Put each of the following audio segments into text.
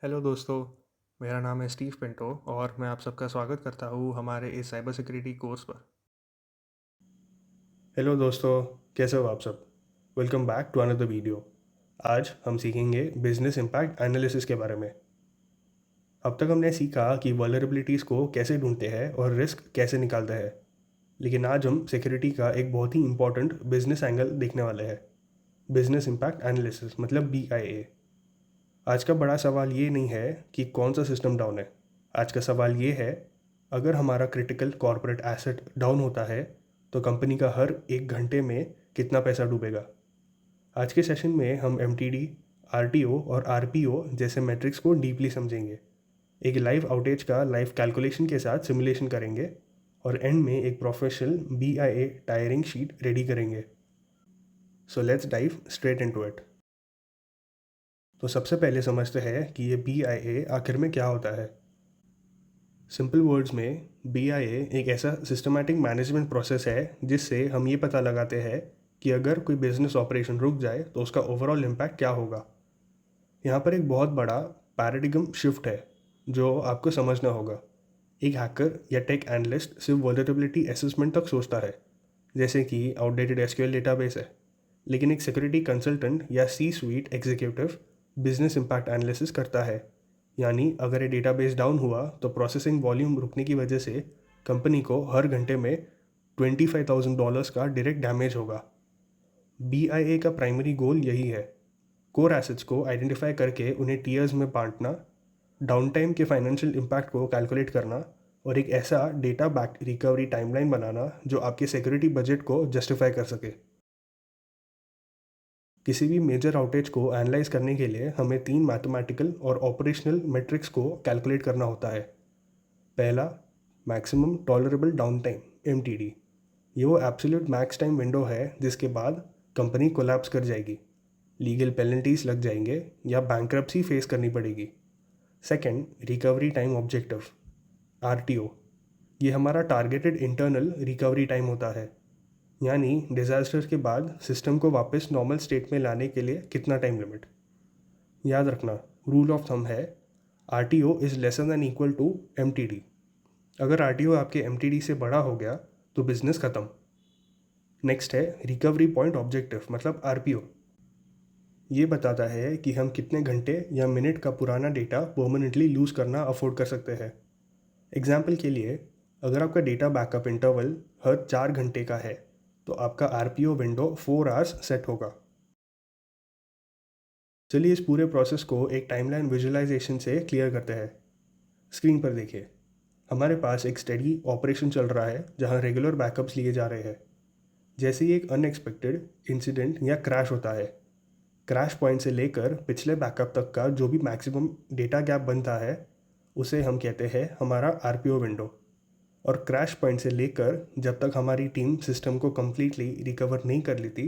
Hello दोस्तों। मेरा नाम है स्टीव पिंटो और मैं आप सबका स्वागत करता हूँ हमारे इस साइबर सिक्योरिटी कोर्स पर। हेलो दोस्तों, कैसे हो आप सब? Welcome back to another video. आज हम सीखेंगे बिजनेस इम्पैक्ट एनालिसिस के बारे में। अब तक हमने सीखा कि वल्नरेबिलिटीज़ को कैसे ढूंढते हैं और रिस्क कैसे निकालते हैं, लेकिन आज हम सिक्योरिटी का एक बहुत ही इंपॉर्टेंट बिजनेस एंगल देखने वाले हैं। बिजनेस इम्पैक्ट एनालिसिस मतलब BIA। आज का बड़ा सवाल ये नहीं है कि कौन सा सिस्टम डाउन है। आज का सवाल ये है, अगर हमारा क्रिटिकल कॉरपोरेट एसेट डाउन होता है तो कंपनी का हर 1 घंटे में कितना पैसा डूबेगा। आज के सेशन में हम MTD, RTO और RPO जैसे मैट्रिक्स को डीपली समझेंगे। एक लाइव आउटेज का लाइव कैलकुलेशन के साथ सिमुलेशन करेंगे और एंड में एक professional BIA tiering sheet ready करेंगे। So let's dive straight into it. तो सबसे पहले समझते हैं कि ये BIA आखिर में क्या होता है। सिंपल वर्ड्स में BIA एक ऐसा सिस्टमैटिक मैनेजमेंट प्रोसेस है जिससे हम ये पता लगाते हैं कि अगर कोई बिजनेस ऑपरेशन रुक जाए तो उसका ओवरऑल इम्पैक्ट क्या होगा। यहाँ पर एक बहुत बड़ा पैराडिगम शिफ्ट है जो आपको समझना होगा। एक हैकर या टेक एनालिस्ट सिर्फ वल्नरेबिलिटी असेसमेंट तक सोचता है, जैसे कि आउटडेटेड SQL डेटाबेस है, लेकिन एक सिक्योरिटी कंसल्टेंट या C-suite executive business impact analysis करता है। यानी अगर ये डेटाबेस डाउन हुआ तो प्रोसेसिंग वॉल्यूम रुकने की वजह से कंपनी को हर घंटे में $25,000 का डायरेक्ट डैमेज होगा। BIA का प्राइमरी गोल यही है, कोर एसेट्स को आइडेंटिफाई करके उन्हें टीयर्स में बांटना, डाउन टाइम के फाइनेंशियल इम्पैक्ट को कैलकुलेट करना और एक ऐसा डेटा बैक रिकवरी टाइमलाइन बनाना जो आपके सिक्योरिटी बजट को जस्टिफाई कर सके। किसी भी मेजर आउटेज को एनालाइज करने के लिए हमें 3 मैथमेटिकल और ऑपरेशनल मेट्रिक्स को कैलकुलेट करना होता है। पहला, maximum tolerable down time MTD। ये वो एब्सोल्यूट मैक्स टाइम विंडो है जिसके बाद कंपनी कोलैप्स कर जाएगी, लीगल पेनल्टीज लग जाएंगे या बैंक्रप्सी फेस करनी पड़ेगी। Second, recovery time objective RTO। ये हमारा टारगेटेड इंटरनल रिकवरी टाइम होता है, यानी डिज़ास्टर के बाद सिस्टम को वापस नॉर्मल स्टेट में लाने के लिए कितना टाइम लिमिट। याद रखना, रूल ऑफ थंब है RTO is lesser than equal to MTD। अगर RTO आपके MTD से बड़ा हो गया तो बिजनेस ख़त्म। नेक्स्ट है रिकवरी पॉइंट ऑब्जेक्टिव मतलब RPO। ये बताता है कि हम कितने घंटे या मिनट का पुराना डेटा परमानेंटली लूज़ करना अफोर्ड कर सकते हैं। एग्जाम्पल के लिए, अगर आपका डेटा बैकअप इंटरवल हर 4 घंटे का है तो आपका RPO विंडो 4 आवर्स सेट होगा। चलिए इस पूरे प्रोसेस को एक टाइमलाइन विजुअलाइजेशन से क्लियर करते हैं। स्क्रीन पर देखिए, हमारे पास एक स्टेडी ऑपरेशन चल रहा है जहां रेगुलर बैकअप्स लिए जा रहे हैं। जैसे ही एक अनएक्सपेक्टेड इंसिडेंट या क्रैश होता है, क्रैश पॉइंट से लेकर पिछले बैकअप तक का जो भी मैक्सिमम डेटा गैप बनता है उसे हम कहते हैं हमारा RPO विंडो। और क्रैश पॉइंट से लेकर जब तक हमारी टीम सिस्टम को कम्प्लीटली रिकवर नहीं कर लेती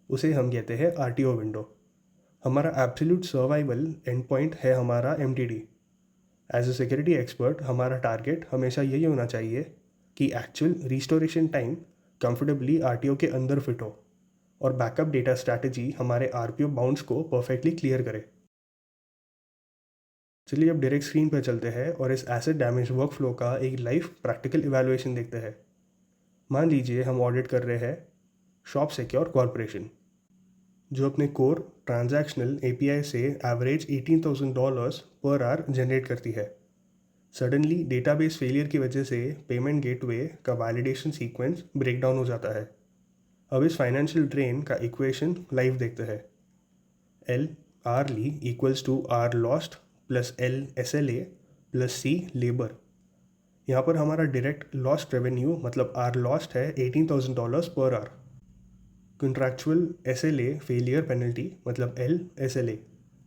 उसे हम कहते हैं RTO विंडो। हमारा एब्सोल्यूट सर्वाइवल एंड पॉइंट है हमारा MTD। As a security expert हमारा टारगेट हमेशा यही होना चाहिए कि actual restoration time comfortably RTO के अंदर फिट हो और बैकअप डेटा स्ट्रैटेजी हमारे RPO बाउंड्स को परफेक्टली क्लियर करे। चलिए अब डायरेक्ट स्क्रीन पर चलते हैं और इस एसेट डैमेज वर्कफ्लो का एक लाइव प्रैक्टिकल इवैल्यूएशन देखते हैं। मान लीजिए हम ऑडिट कर रहे हैं शॉप सिक्योर कॉरपोरेशन, जो अपने कोर ट्रांजैक्शनल API से एवरेज $18,000 पर आवर जनरेट करती है। सडनली डेटाबेस फेलियर की वजह से पेमेंट गेटवे का वैलिडेशन सीक्वेंस ब्रेकडाउन हो जाता है। अब इस फाइनेंशियल ड्रेन का इक्वेशन लाइव देखते हैं। L hourly equals to R lost plus L SLA plus C labour. यहाँ पर हमारा डायरेक्ट लॉस्ट रेवेन्यू मतलब R लॉस्ट है $18,000 per hour. Contractual SLA failure penalty मतलब L SLA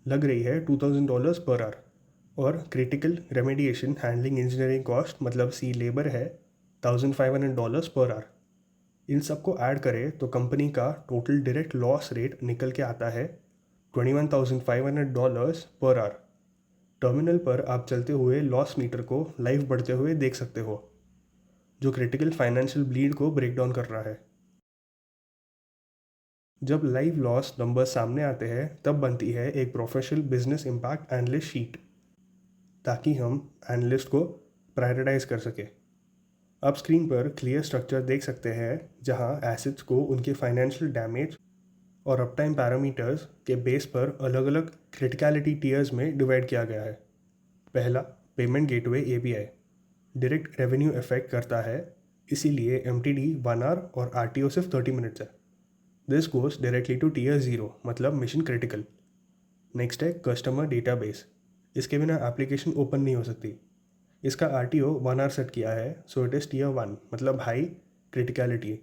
लग रही है $2,000 पर आवर। और critical remediation handling engineering cost मतलब C लेबर है $1,500 पर आवर। इन सबको ऐड करें तो कंपनी का टोटल डायरेक्ट लॉस रेट निकल के आता है $21,500 पर आवर। टर्मिनल पर आप चलते हुए लॉस मीटर को लाइव बढ़ते हुए देख सकते हो, जो क्रिटिकल फाइनेंशियल ब्लीड को ब्रेक डाउन कर रहा है। जब लाइव लॉस नंबर सामने आते हैं तब बनती है एक professional business impact analyst sheet. ताकि हम एनालिस्ट को प्रायोरिटाइज कर सके। आप स्क्रीन पर क्लियर स्ट्रक्चर देख सकते हैं जहां एसेट्स को उनके फाइनेंशियल डैमेज और अपटाइम पैरामीटर्स के बेस पर अलग अलग क्रिटिकलिटी टीयर्स में डिवाइड किया गया है। पहला, payment gateway API direct revenue effect करता है, इसीलिए एमटीडी 1 आवर और आरटीओ सिर्फ 30 मिनट्स है। This goes directly to tier 0, मतलब मिशन क्रिटिकल। नेक्स्ट है कस्टमर डेटाबेस, इसके बिना एप्लीकेशन ओपन नहीं हो सकती। इसका आरटीओ 1 आवर सेट किया है, सो इट इज़ टीयर 1, मतलब हाई क्रिटिकलिटी।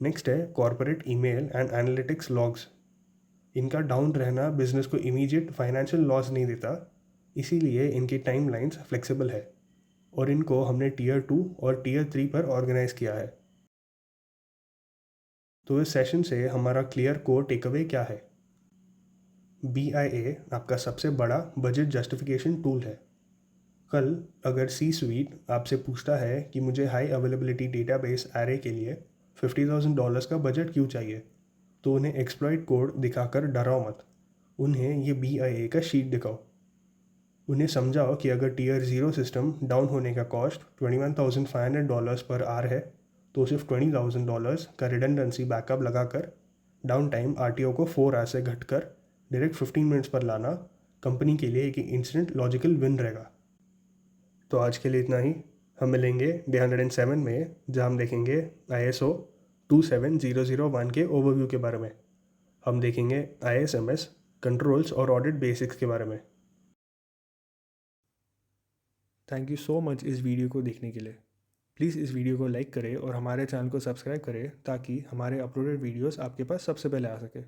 नेक्स्ट है corporate email and analytics logs, इनका डाउन रहना बिजनेस को इमीडिएट फाइनेंशियल लॉस नहीं देता, इसीलिए इनकी टाइमलाइंस फ्लेक्सिबल है और इनको हमने टीयर 2 और टीयर 3 पर ऑर्गेनाइज किया है। तो इस सेशन से हमारा क्लियर कोर टेकअवे क्या है? BIA आपका सबसे बड़ा बजट जस्टिफिकेशन टूल है। कल अगर सी स्वीट आपसे पूछता है कि मुझे हाई अवेलेबिलिटी डेटाबेस एरे के लिए $50,000 का बजट क्यों चाहिए, तो उन्हें एक्सप्लॉइट कोड दिखाकर डराओ मत, उन्हें ये BIA का शीट दिखाओ। उन्हें समझाओ कि अगर टीयर 0 सिस्टम डाउन होने का कॉस्ट $21,500 पर आर है, तो सिर्फ $20,000 का रिडंडेंसी बैकअप लगाकर डाउन टाइम आरटीओ को 4 आवर से घटकर डायरेक्ट 15 मिनट्स पर लाना कंपनी के लिए एक इंस्टेंट लॉजिकल विन रहेगा। तो आज के लिए इतना ही। हम मिलेंगे डे 107 में, जहाँ हम देखेंगे ISO 27001 के ओवरव्यू के बारे में। हम देखेंगे ISMS कंट्रोल्स और ऑडिट बेसिक्स के बारे में। थैंक यू सो मच इस वीडियो को देखने के लिए। प्लीज़ इस वीडियो को लाइक करें और हमारे चैनल को सब्सक्राइब करें ताकि हमारे अपलोडेड वीडियोस आपके पास सबसे पहले आ सके।